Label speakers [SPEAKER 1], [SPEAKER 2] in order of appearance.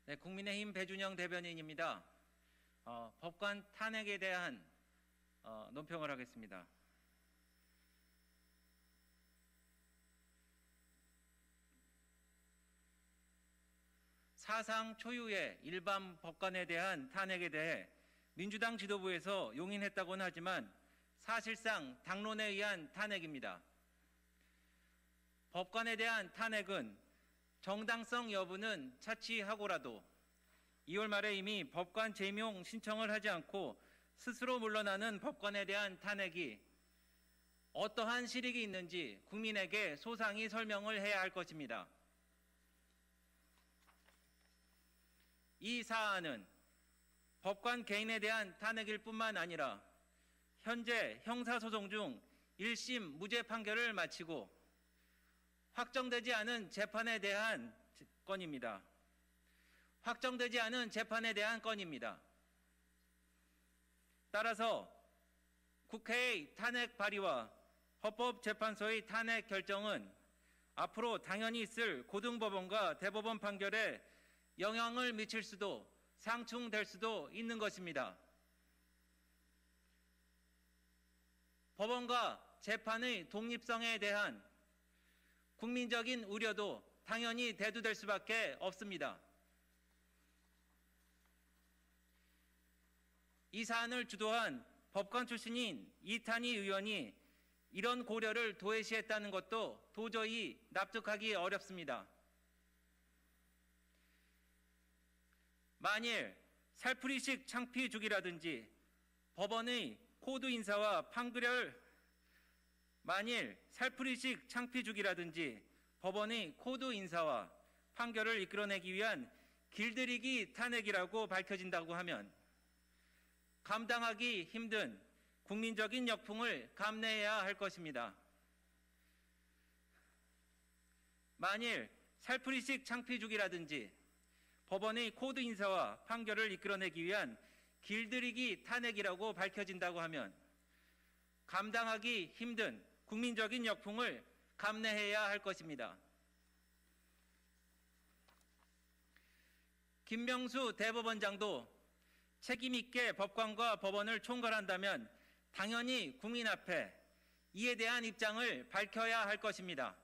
[SPEAKER 1] 네, 국민의힘 배준영 대변인입니다. 법관 탄핵에 대한 논평을 하겠습니다. 사상 초유의 일반 법관에 대한 탄핵에 대해 민주당 지도부에서 용인했다고는 하지만 사실상 당론에 의한 탄핵입니다. 법관에 대한 탄핵은 정당성 여부는 차치하고라도 2월 말에 이미 법관 제명 신청을 하지 않고 스스로 물러나는 법관에 대한 탄핵이 어떠한 실익이 있는지 국민에게 소상히 설명을 해야 할 것입니다. 이 사안은 법관 개인에 대한 탄핵일 뿐만 아니라 현재 형사소송 중 1심 무죄 판결을 마치고 확정되지 않은 재판에 대한 건입니다. 확정되지 않은 재판에 대한 건입니다. 따라서 국회의 탄핵 발의와 헌법재판소의 탄핵 결정은 앞으로 당연히 있을 고등법원과 대법원 판결에 영향을 미칠 수도 상충될 수도 있는 것입니다. 법원과 재판의 독립성에 대한 국민적인 우려도 당연히 대두될 수밖에 없습니다. 이 사안을 주도한 법관 출신인 이탄희 의원이 이런 고려를 도외시했다는 것도 도저히 납득하기 어렵습니다. 만일 살풀이식 창피 주기라든지 법원의 코드 인사와 판결을 법원의 코드 인사와 판결을 이끌어내기 위한 길들이기 탄핵이라고 밝혀진다고 하면 감당하기 힘든 국민적인 역풍을 감내해야 할 것입니다. 만일 살풀이식 창피 주기라든지 법원의 코드 인사와 판결을 이끌어내기 위한 길들이기 탄핵이라고 밝혀진다고 하면 감당하기 힘든 국민적인 역풍을 감내해야 할 것입니다. 김명수 대법원장도 책임 있게 법관과 법원을 총괄한다면 당연히 국민 앞에 이에 대한 입장을 밝혀야 할 것입니다.